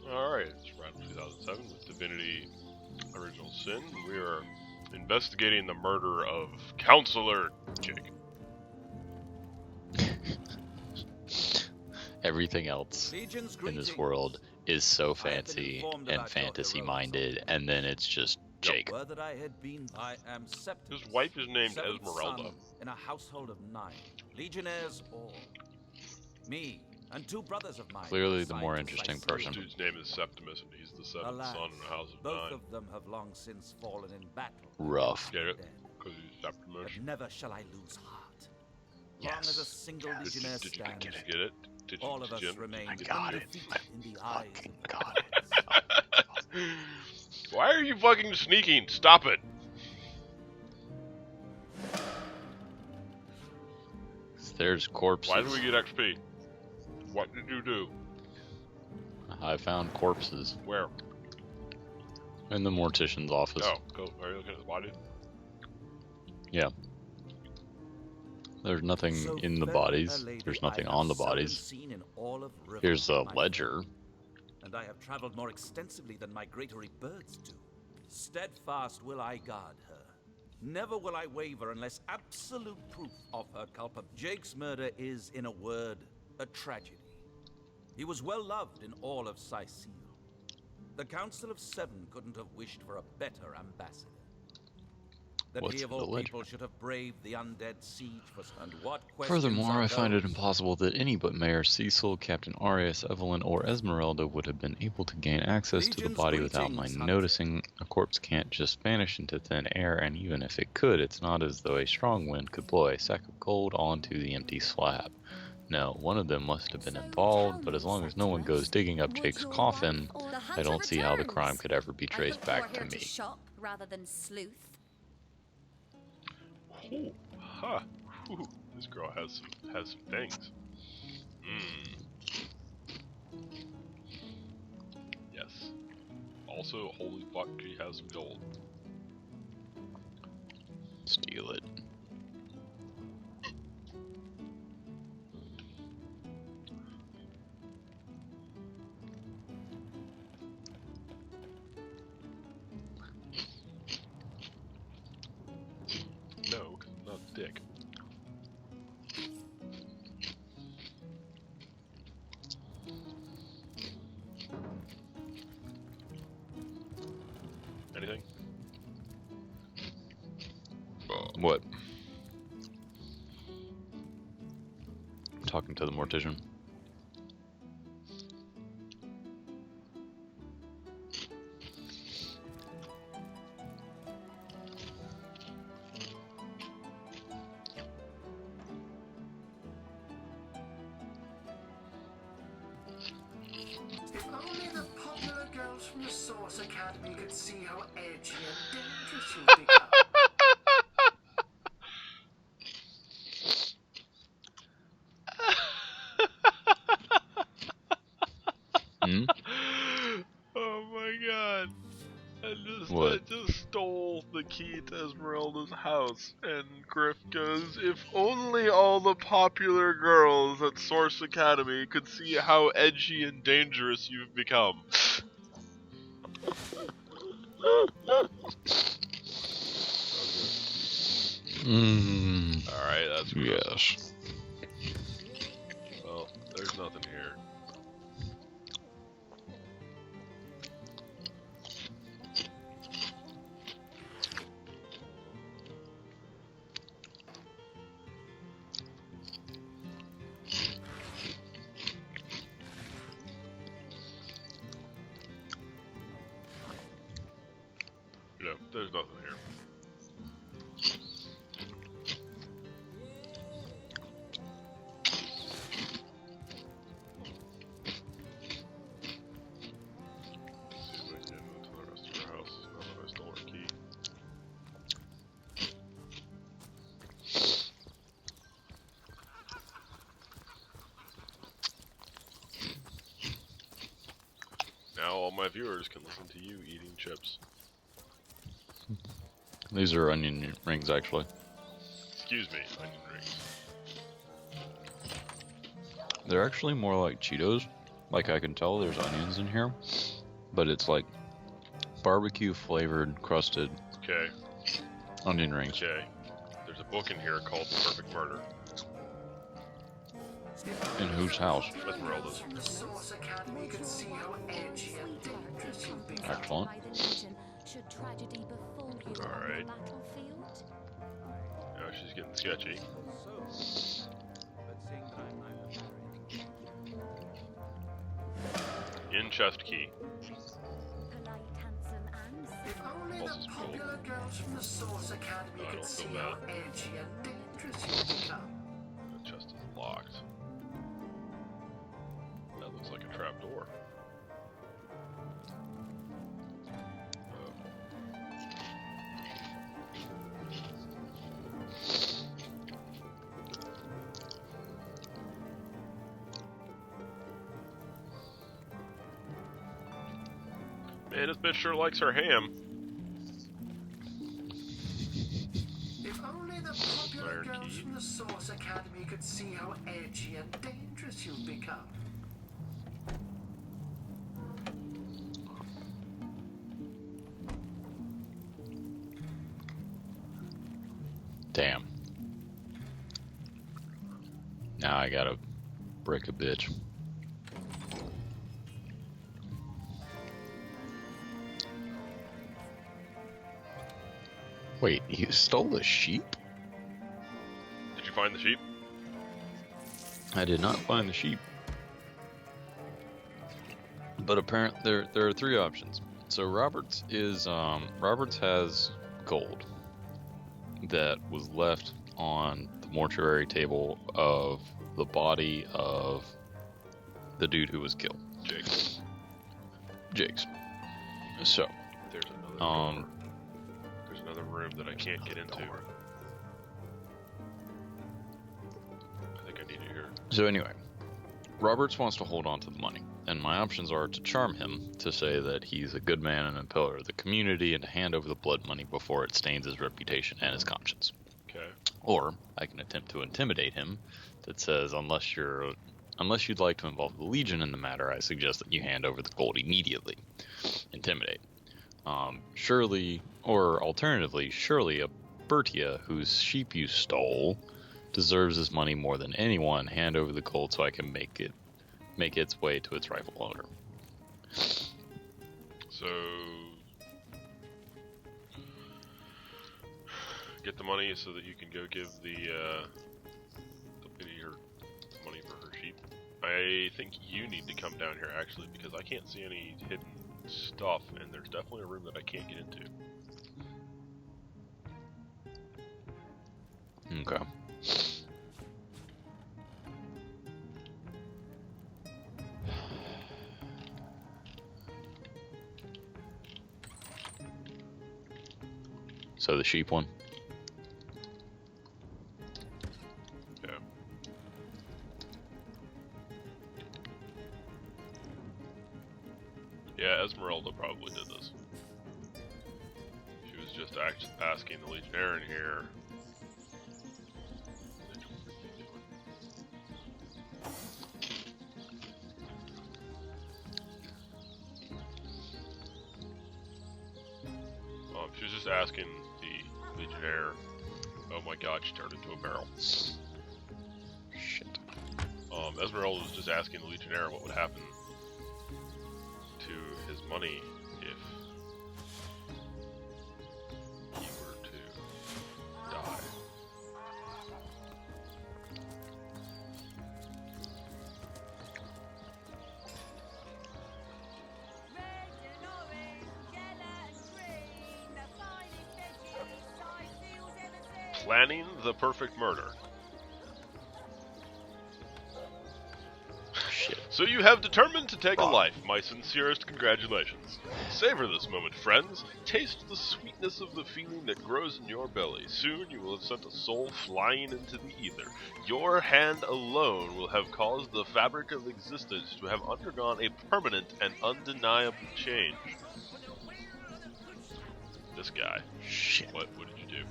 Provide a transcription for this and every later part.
Alright, it's around 2007 with Divinity Original Sin. We are investigating the murder of Councillor Jake. Everything else in this world is so fancy and fantasy-minded, and then it's just Jake. His wife is named Esmeralda. In a household of 9, legionnaires all. Me and 2 brothers of mine. Clearly the more interesting person. This dude's name is Septimus, and he's the 7th son in a house of 9. Both of them have long since fallen in battle. Rough. Get it? Because he's Septimus. But never shall I lose heart. Yes. Long as a single legionnaire Did you stands, get it? Did you, all of us remain undefeated in the eyes. Got it. Why are you fucking sneaking? Stop it! There's corpses. Why do we get XP? What did you do? I found corpses. Where? In the mortician's office. Oh, go. Are you looking at the body? Yeah. There's nothing in the bodies. There's nothing on the bodies. Here's a ledger. And I have traveled more extensively than migratory birds do. Steadfast will I guard her. Never will I waver unless absolute proof of her culpa. Jake's murder is, in a word, a tragedy. He was well loved in all of Sicile. The Council of 7 couldn't have wished for a better ambassador. That he of all people should have braved the undead siege for and what questions. Furthermore, I find it impossible that any but Mayor Cecil, Captain Arias, Evelyn, or Esmeralda would have been able to gain access to the body without my noticing. A corpse can't just vanish into thin air, and even if it could, it's not as though a strong wind could blow a sack of gold onto the empty slab. No, one of them must have been involved, but as long as no one goes digging up Jake's coffin, I don't see how the crime could ever be traced back to me. Shop rather than sleuth. Ooh, huh. Ooh, this girl has some things. Yes. Also, holy fuck, she has some gold. Steal it. No, because I'm not a dick. Anything? What? I'm talking to the mortician. If only the popular girls from the Source Academy could see how edgy and dangerous you've become. Hmm? Oh my god. I just stole the key to Esmeralda's house, and Griff goes, if only all the popular girls at Source Academy could see how edgy and dangerous you've become. Alright, that's gross. Yes. Well, there's nothing here. Yeah, there's nothing here. See if I can get into the rest of her house now that I stole her key. Now all my viewers can listen to you eating chips. These are onion rings, actually. Excuse me, onion rings. They're actually more like Cheetos, Like, I can tell there's onions in here, but it's like barbecue flavored, crusted Okay. onion rings. Okay. There's a book in here called The Perfect Murder. In whose house? Esmeralda's. From the Source Academy could see how edgy and dangerous you've become. Excellent. By the Legion, should tragedy befall you on the Alright. battlefield. Now she's getting sketchy. So, but seeing that I'm neither In chest key. Polite, handsome, and If only Boss the is cool. popular girls from the Source Academy I could don't see feel how bad. edgy and dangerous you've become. The chest is locked. That looks like a trap door. Man, this bitch sure likes her ham. If only the popular Iron girls key. from the Source Academy could see how edgy and dangerous you've become. Damn. Now I gotta break a bitch. Wait, you stole a sheep? Did you find the sheep? I did not find the sheep. But apparently there are three options. So Roberts has gold that was left on the mortuary table of the body of the dude who was killed. Jake's. So, There's another door. There's another room that I can't get into. I think I need it here. So anyway, Roberts wants to hold on to the money, and my options are to charm him, to say that he's a good man and a pillar of the community, and to hand over the blood money before it stains his reputation and his conscience. Okay. Or I can attempt to intimidate him, that says unless you'd like to involve the Legion in the matter, I suggest that you hand over the gold immediately. Intimidate. Surely, or alternatively, surely a Bertia whose sheep you stole deserves his money more than anyone. Hand over the gold so I can make its way to its rightful owner. So get the money so that you can go give the lady her money for her sheep. I think you need to come down here actually because I can't see any hidden stuff, and there's definitely a room that I can't get into. Okay. So the sheep one? Yeah. Yeah, Esmeralda probably did this. She was just asking the Legionnaire in here. She was just asking the Legionnaire. Oh my god, she turned into a barrel. Shit. Esmeralda was just asking the Legionnaire what would happen to his money if he were to die. Planning the perfect murder. Shit. So you have determined to take a life. My sincerest congratulations. Savor this moment, friends. Taste the sweetness of the feeling that grows in your belly. Soon you will have sent a soul flying into the ether. Your hand alone will have caused the fabric of existence to have undergone a permanent and undeniable change. This guy. Shit. What did you do?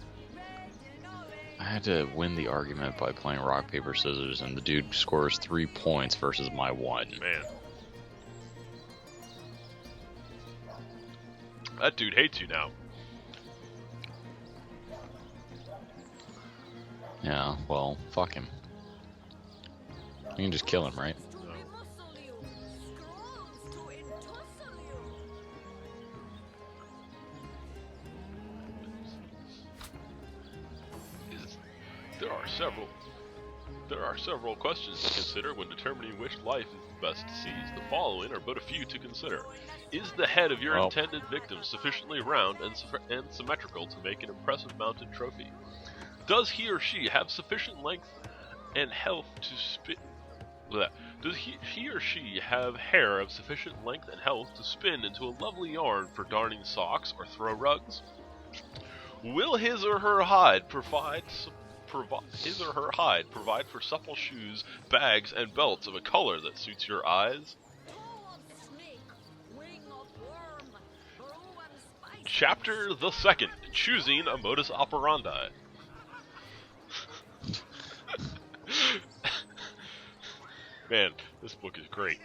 I had to win the argument by playing rock, paper, scissors, and the dude scores 3 points versus my 1. Man. That dude hates you now. Yeah, well, fuck him. You can just kill him, right? There are several questions to consider when determining which life is the best to seize. The following are but a few to consider. Is the head of your intended victim sufficiently round and symmetrical to make an impressive mounted trophy? Does he or she have sufficient length and health to spin? Does he or she have hair of sufficient length and health to spin into a lovely yarn for darning socks or throw rugs? Will his or her hide provide for supple shoes, bags, and belts of a color that suits your eyes? Chapter the 2nd, Choosing a Modus Operandi. Man, this book is great.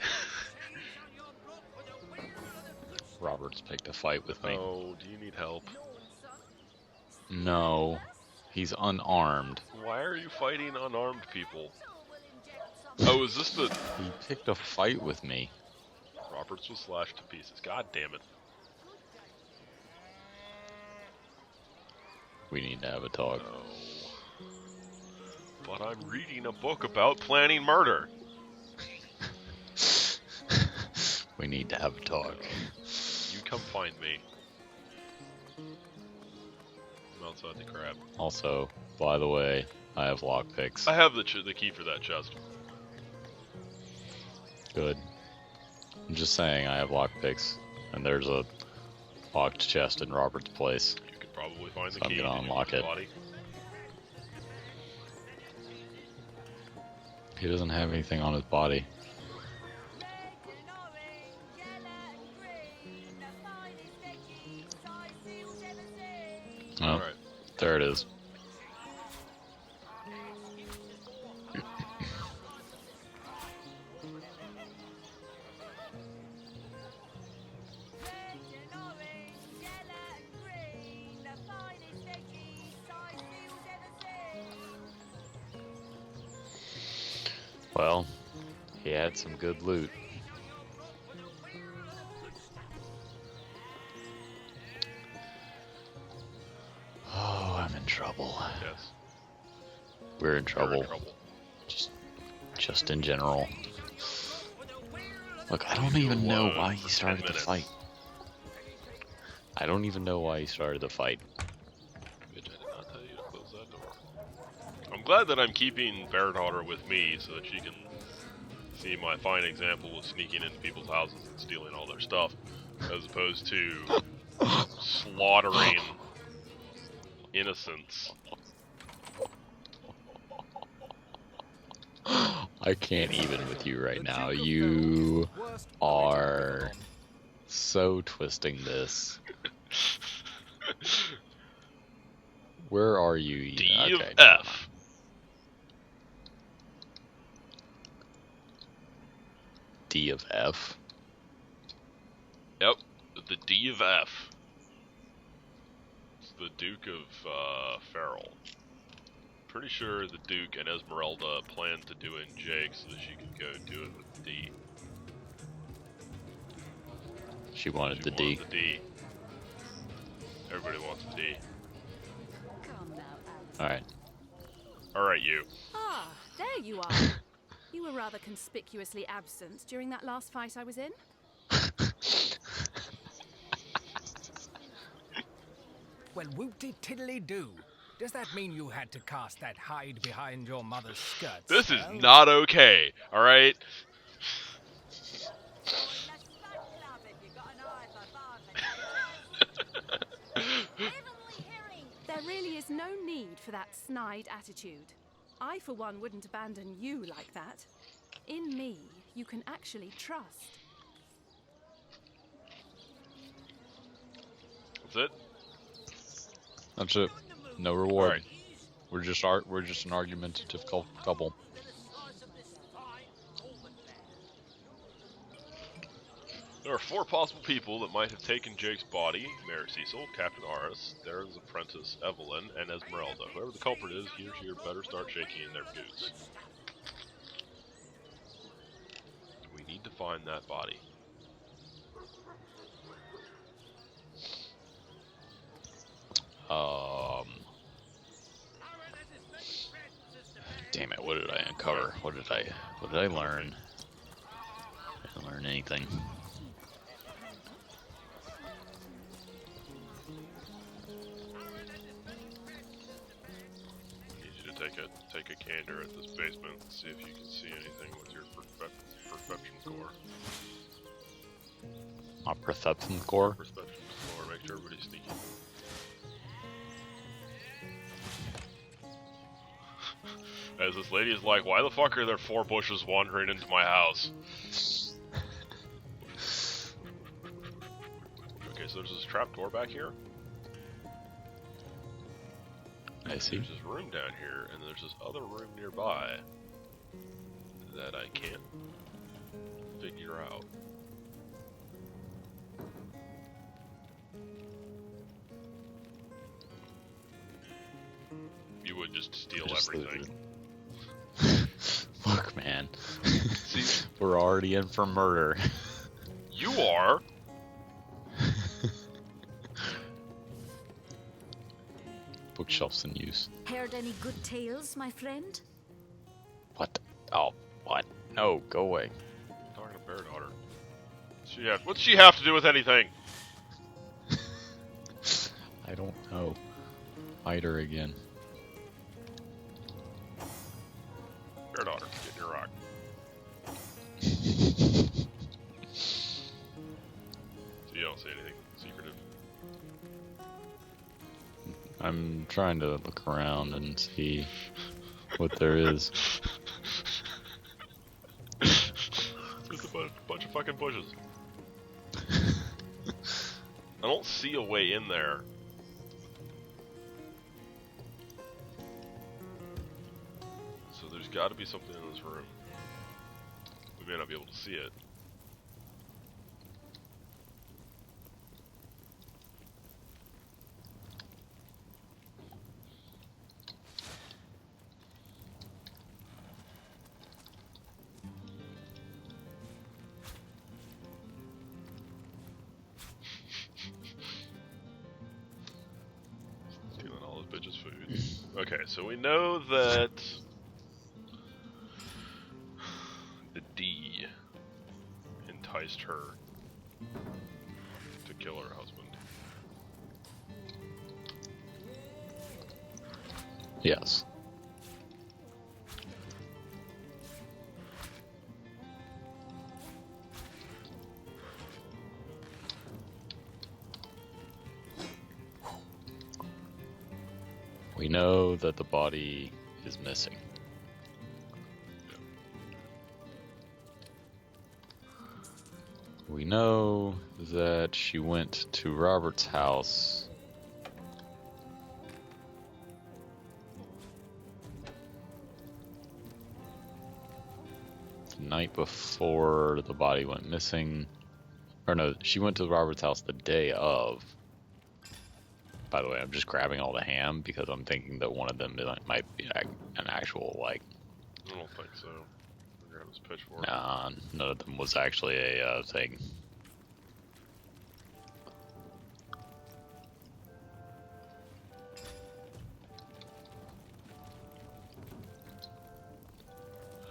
Robert's picked a fight with me. Oh, do you need help? No. He's unarmed. Why are you fighting unarmed people? Oh, is this the... He picked a fight with me. Roberts was slashed to pieces. God damn it. We need to have a talk. No. But I'm reading a book about planning murder. We need to have a talk. You come find me. I'm outside the crab. Also, by the way, I have lockpicks. I have the key for that chest. Good. I'm just saying I have lockpicks, and there's a locked chest in Robert's place. You could probably find the So I'm key gonna in unlock his it. body. He doesn't have anything on his body. Oh, Alright. there it is. Well, he had some good loot. Oh, I'm in trouble. Yes. We're in You're trouble. in trouble. Just in general. Look, I don't even know why he started the fight. I don't even know why he started the fight. Bitch, I did not tell you to close that door. I'm glad that I'm keeping Bear Daughter with me so that she can see my fine example of sneaking into people's houses and stealing all their stuff, as opposed to slaughtering innocents. I can't even with you right now. You are so twisting this. Where are you? D of Okay. F. D of F? Yep, the D of F. It's the Duke of Farrell. Pretty sure the Duke and Esmeralda planned to do it in Jake so that she could go do it with D. She wanted the She D. wanted the D. Everybody wants the D. Come now, Alice. Alright. Alright, you. Ah, there you are. You were rather conspicuously absent during that last fight I was in. Well, whoopty tiddly do. Does that mean you had to cast that hide behind your mother's skirts? This is well? not okay, alright? There really is no need for that snide attitude. I, for one, wouldn't abandon you like that. In me, you can actually trust. That's it? That's it. No reward. Alright. We're just an argumentative couple. There are 4 possible people that might have taken Jake's body: Mayor Cecil, Captain Aris, Darren's apprentice Evelyn, and Esmeralda. Whoever the culprit is, he or she had better start shaking in their boots. We need to find that body. Damn it! What did I uncover? What did I learn? I didn't learn anything. Need you to take a gander at this basement and see if you can see anything with your perception score. My perception score. Perception score. Make sure everybody's sneaky. As this lady is like, why the fuck are there 4 bushes wandering into my house? Okay, so there's this trap door back here. I see. There's this room down here, and there's this other room nearby that I can't figure out. You would just steal everything. Look, man. See? We're already in for murder. You are? Bookshelves in use. Heard any good tales, my friend? What? Oh, what? No, go away. I'm talking to Bear Daughter. What's she have to do with anything? I don't know. Hide her again. Bear Daughter, get in your rock. So you don't say anything secretive? I'm trying to look around and see what there is. There's a bunch of fucking bushes. I don't see a way in there. So there's got to be something in this room. We may not be able to see it. Stealing all this bitch's food. Okay, so we know that the D enticed her to kill her husband. Yes. We know that the body is missing. We know that she went to Robert's house the night before the body went missing. Or no, she went to Robert's house the day of. By the way, I'm just grabbing all the ham because I'm thinking that one of them might be an actual, like... I don't think so. I'll grab this pitchfork. Nah, none of them was actually a thing.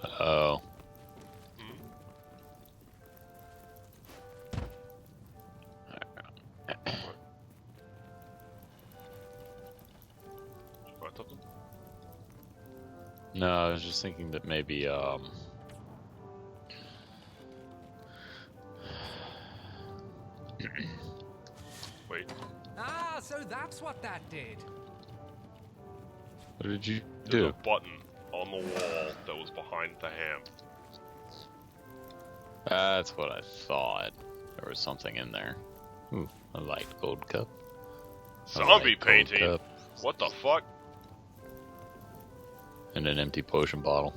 Uh-oh. No, I was just thinking that maybe, Wait. Ah, so that's what that did. what did you There's do? a button on the wall that was behind the ham. That's what I thought. There was something in there. Ooh, a light gold cup. Zombie light gold painting? cup, What the fuck? and an empty potion bottle.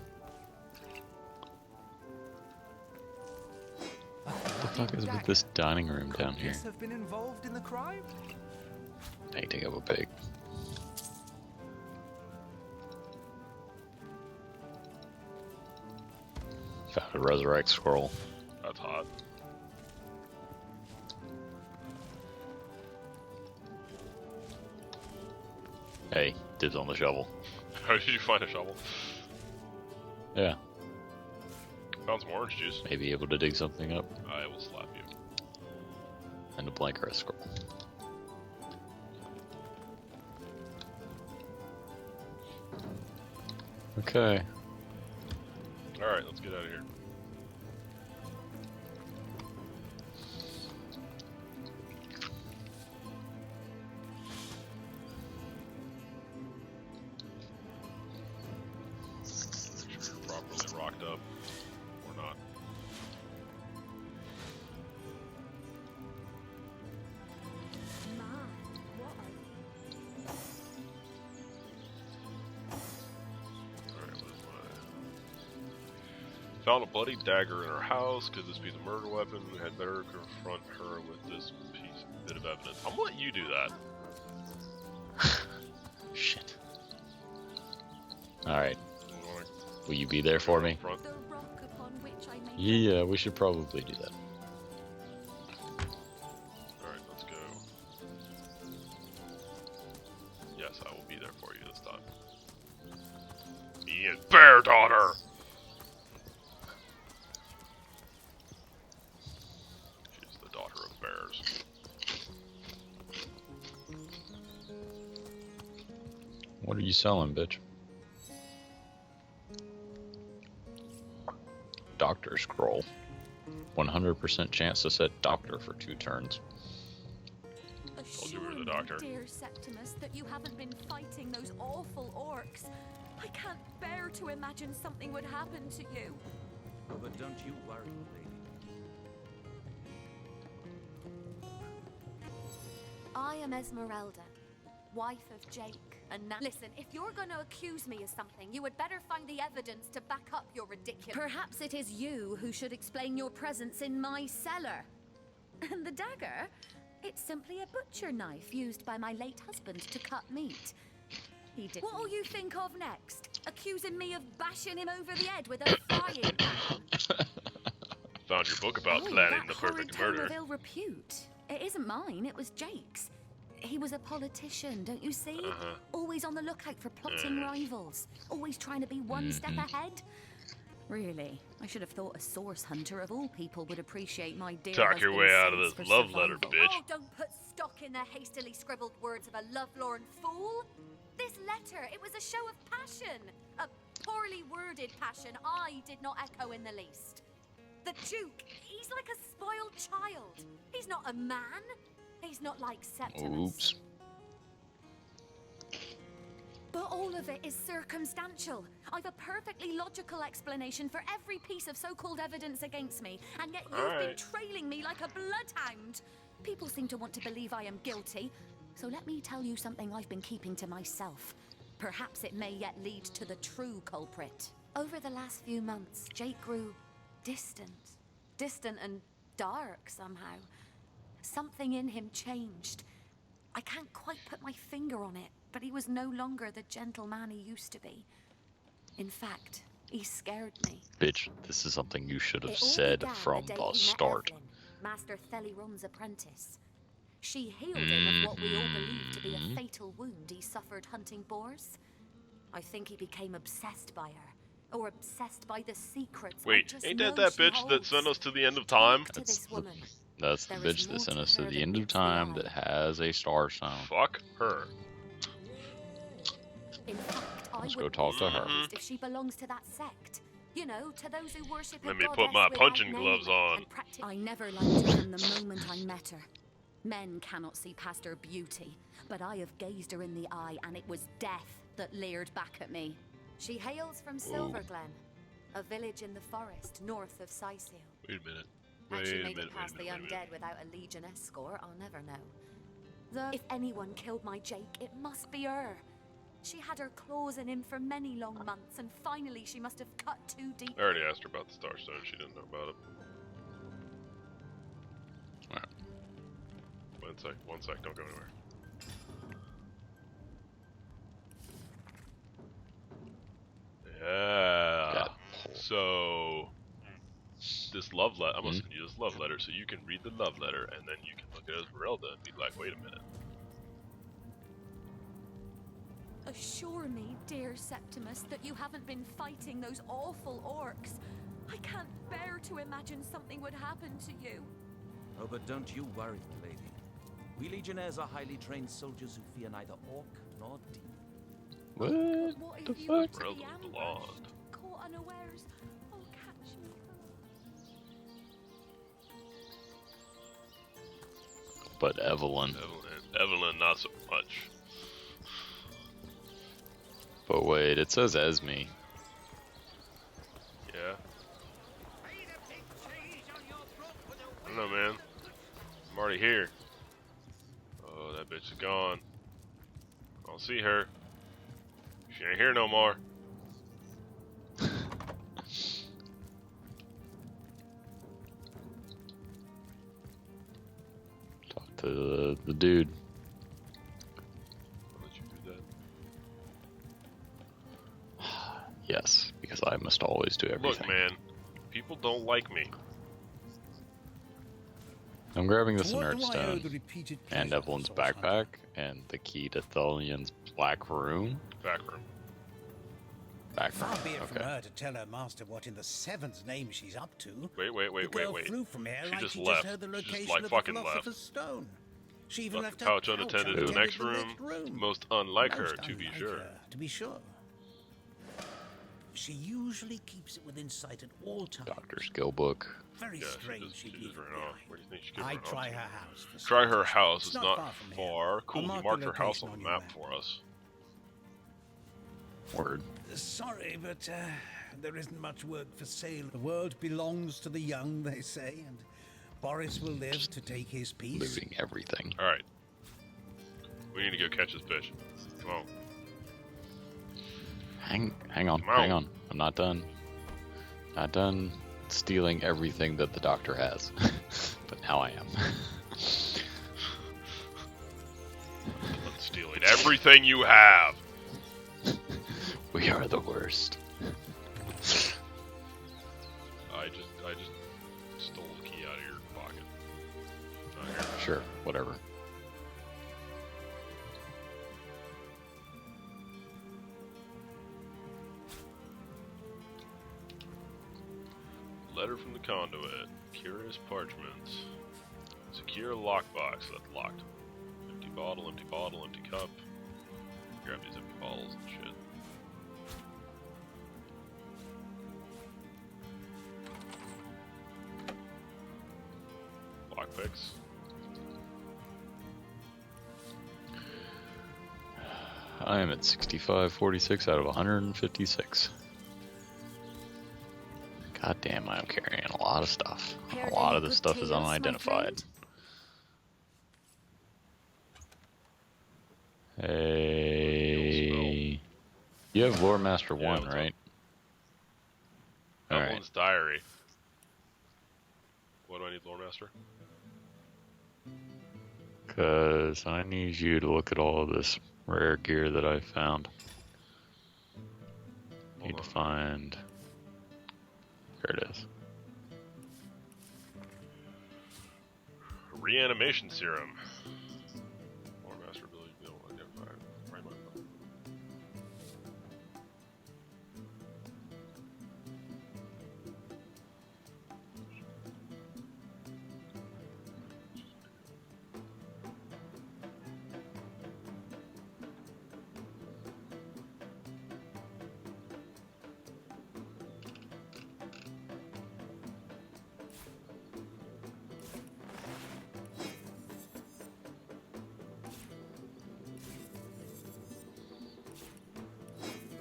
What the fuck is with this dining room down here? Have been involved in the crime? Painting of a pig. Found a resurrect scroll. That's hot. Hey, dibs on the shovel. How did you find a shovel? Yeah, Found some orange juice. may be able to dig something up. I will slap you. And a blank rest scroll. Okay. Alright, let's get out of here. Make sure you're properly rocked up. Or not. Alright, what is my... Found a bloody dagger in her house. Could this be the murder weapon? We had better confront her with this bit of evidence. I'm gonna let you do that. Shit. Alright, You wanna will you be there for me? confront? The rock upon which I may Yeah, we should probably do that. Alright, let's go. Yes, I will be there for you this time. Me and Bear Daughter! She's the daughter of bears. What are you selling, bitch? Doctor scroll. 100% chance to set doctor for 2 turns. Told you we were the Assure me, doctor. dear Septimus, that you haven't been fighting those awful orcs. I can't bear to imagine something would happen to you. But don't you worry, lady. I am Esmeralda, wife of Jake. And now, listen, if you're going to accuse me of something, you had better find the evidence to back up your ridiculous. Perhaps it is you who should explain your presence in my cellar. And the dagger? It's simply a butcher knife used by my late husband to cut meat. He did. What'll you think of next? Accusing me of bashing him over the head with a frying pan? Found your book about planning the perfect horrid tome murder. of ill repute. It isn't mine, it was Jake's. He was a politician, don't you see? Always on the lookout for plotting rivals. Always trying to be one step ahead. Really, I should have thought a source hunter of all people would appreciate my dear Talk your way husband's out of sense this for love letter, survival. bitch. Oh, don't put stock in the hastily scribbled words of a lovelorn fool. This letter, it was a show of passion. A poorly worded passion I did not echo in the least. The Duke, he's like a spoiled child. He's not a man. He's not like Septimus. Oops. But all of it is circumstantial. I've a perfectly logical explanation for every piece of so-called evidence against me, and yet you've been trailing me like a bloodhound. People seem to want to believe I am guilty, so let me tell you something I've been keeping to myself. Perhaps it may yet lead to the true culprit. Over the last few months, Jake grew distant and dark somehow. Something in him changed. I can't quite put my finger on it, but he was no longer the gentleman he used to be. In fact, he scared me. Bitch, this is something you should have It all said began from day the he met start. Evelyn, Master Theliron's apprentice. She healed him of what we all believed to be a fatal wound he suffered hunting boars. I think he became obsessed by her, or obsessed by the secrets. Wait, ain't that that bitch that sent us to the end of time? To this woman. That's the There bitch is that more sent to us to her the than end of meets the time eye. that has a star sign. Fuck her. In fact, Let's I go would talk to her. if she belongs to that sect. You know, to those who worship Let a me put goddess my without punching name gloves on. and I never liked her from the moment I met her. Men cannot see past her beauty, but I have gazed her in the eye, and it was death that leered back at me. She hails from Silverglen, a village in the forest north of Sicil. Wait a minute. How Wait she a made minute, it past wait a the minute. undead without a legion escort, I'll never know. Though, if anyone killed my Jake, it must be her. She had her claws in him for many long months, and finally she must have cut too deep. I already asked her about the Starstone. She didn't know about it. Alright. One sec, don't go anywhere. Yeah. So this love letter, I'm gonna send you this love letter so you can read the love letter and then you can look at Esmeralda and be like, wait a minute. Assure me, dear Septimus, that you haven't been fighting those awful orcs. I can't bear to imagine something would happen to you. Oh, but don't you worry, lady. We legionnaires are highly trained soldiers who fear neither orc nor demon. What the If you fuck? were to be Esmeralda's ambushed, blonde. caught unawares, oh, catch me. But Evelyn. Evelyn, not so much. But wait, it says Esme. Yeah. I don't know, man. I'm already here. Oh, that bitch is gone. I don't see her. She ain't here no more. Talk to the dude. I'll let you do that. Yes, because I must always do everything. Look, man. People don't like me. I'm grabbing the To what do I owe Samaritan the repeated and pleasure, Evelyn's Source backpack Hunter? and the key to Thalian's black room. Back room. Back Far room. be it from Okay. her to tell her master what in the seven's name she's up to. Wait. The girl flew from here She like just she left. just heard the She just, location like, of fucking the left. Philosopher's Stone. She even Left left the her pouch unattended to the next in room. Most unlike her, to be sure. To be sure. She usually keeps it within sight at all times. Doctor skill book. Very Yeah, strange she she'd just leave ran it off. behind. Where do you think she could I'd run try off her to? house. For Try her starters. house. It's It's not not far from far. here. Cool, I'll he mark marked the her house location on the your map for us. Word. Sorry, but there isn't much work for sale. The world belongs to the young, they say, and Boris will live to take his piece. Looting everything. Alright. We need to go catch this bitch. Come on. Hang on, Come on. hang on. I'm not done. Not done stealing everything that the doctor has. But now I am. I'm stealing everything you have. We are the worst. I just stole the key out of your pocket. Not here. Sure, whatever. Letter from the conduit. Curious parchments. Secure lockbox. That's locked. Empty bottle, empty cup. Grab these empty bottles and shit. Lockpicks. I am at 65.46 out of 156. God damn, I'm carrying a lot of stuff. Heard A lot any of this good stuff is tales, my unidentified. friend? Hey. You have Lore Master 1, what's up? right? Alright. Evelyn's diary. What do I need, Lore Master? Because I need you to look at all of this rare gear that I found. Need to find... There it is. Reanimation serum. Lore Master ability to identify. Right button.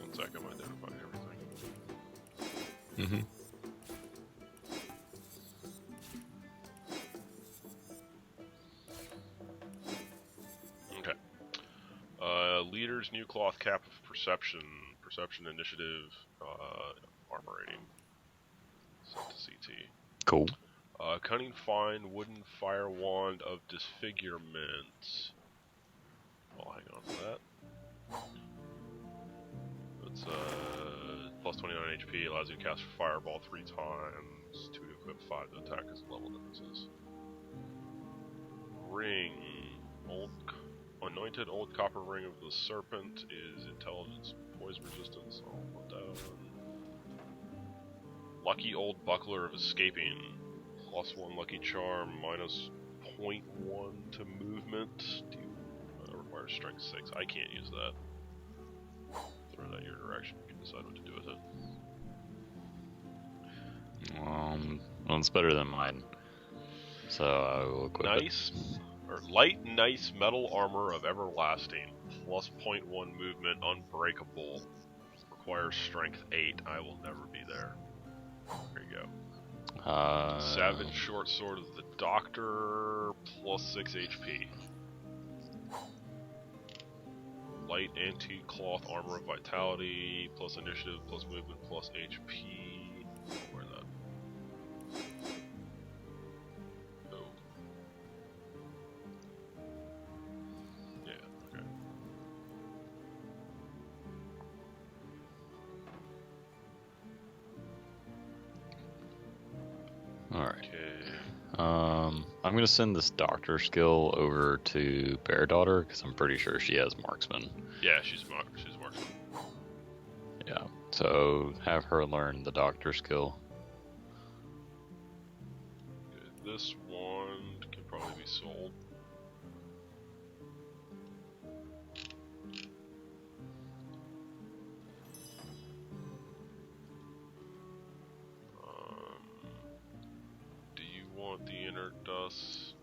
One sec, I'm identifying everything. Mm-hmm. Okay. Leader's new cloth cap of perception. Perception initiative. Armor rating. Set to CT. Cool. Cunning Find Wooden Fire Wand of Disfigurement. I'll hang on to that. It's plus 29 HP, allows you to cast Fireball 3 times, 2 to equip, 5 to attack as level differences. Ring. Anointed Old Copper Ring of the Serpent is intelligence, poison resistance, all put down. Lucky Old Buckler of Escaping. Plus 1 Lucky Charm, minus 0.1 to movement. Requires Strength 6. I can't use that. Throw that your direction. You can decide what to do with it. Well, it's better than mine. So I will equip Nice. Or light, nice metal armor of everlasting. Plus 0.1 movement, unbreakable. Requires strength 8. I will never be there. There you go. Savage short sword of the Doctor. Plus 6 HP. Light anti-cloth armor of vitality. Plus initiative, plus movement, plus HP. Where that? Alright. I'm gonna send this doctor skill over to Bear Daughter because I'm pretty sure she has marksman. Yeah, she's marksman. Yeah, so have her learn the doctor skill. Okay, this wand can probably be sold. Do you want the inner dust?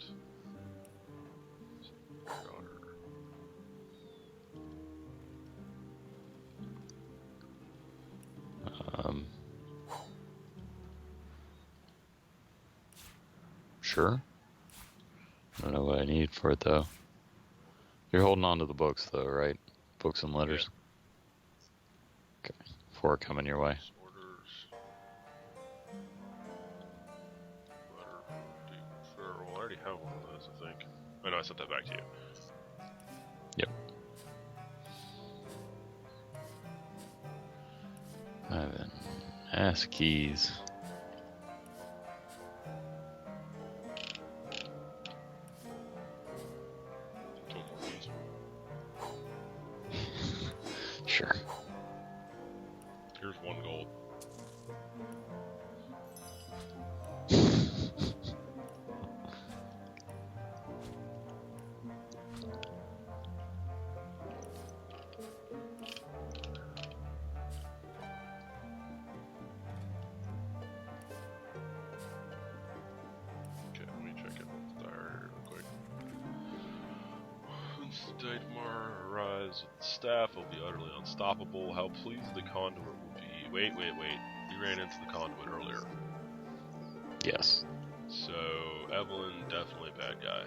Sure. I don't know what I need for it though. You're holding on to the books though, right? Books and letters? Yeah. Okay. 4 coming your way. Well, I already have one of those, I think. I know, I sent that back to you. Yep. Ivan. Ass keys. Sure. Here's 1 gold. Okay, let me check it with the diary real quick. Once the Daedmar arrives with the staff, it will be utterly unstoppable. How pleased the conduit will be. Wait. We ran into the conduit earlier. Yes. So, Evelyn, definitely bad guy.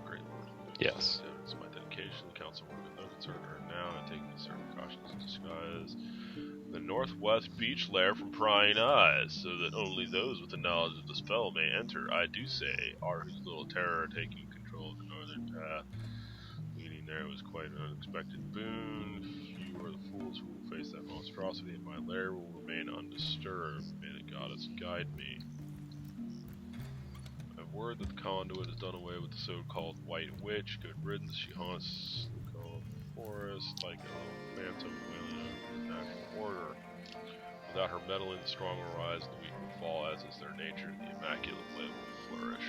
Great lord. Yes. It's my dedication. The council will with no concern her now, and taking certain precautions to disguise the northwest beach lair from prying eyes, so that only those with the knowledge of the spell may enter. I do say, whose little terror taking control of the northern path. Leading there was quite an unexpected boon. Few are the fools who will face that monstrosity, and my lair will remain undisturbed. May the goddess guide me. I have word that the conduit has done away with the so-called White Witch. Good riddance, she haunts the cold forest like a little phantom wailing over the natural order. Without her meddling, the strong will rise, the weak will fall, as is their nature. The immaculate blade will flourish.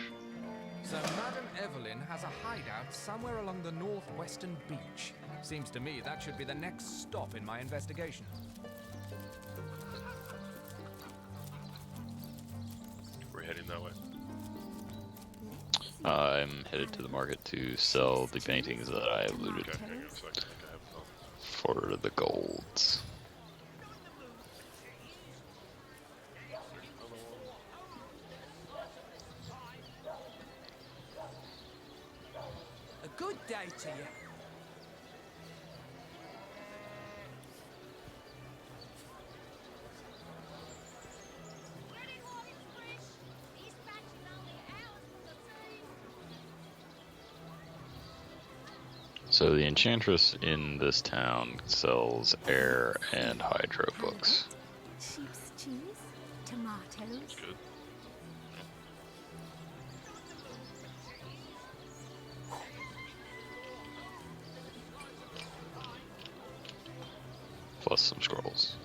So Madame Evelyn has a hideout somewhere along the northwestern beach. Seems to me that should be the next stop in my investigation. We're heading that way. I'm headed to the market to sell the paintings that I have looted Okay, hang on a second. I think I have some. for the golds. A good day to you. So the enchantress in this town sells air and hydro books. Sheep's cheese, tomatoes. That's good. Plus some scrolls.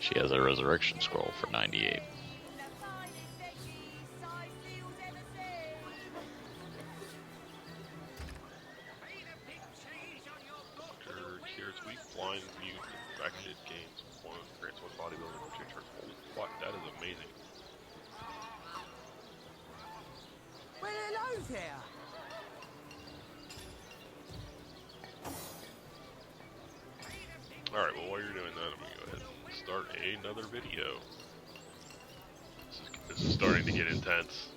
She has a resurrection scroll for 98. Cures weak, blind, mute, fractured gains. One grants one bodybuilding for 2 turns. Holy fuck, that is amazing. Well, hello there. Alright, well while you're doing that, I'm gonna go ahead and start another video. This is starting to get intense.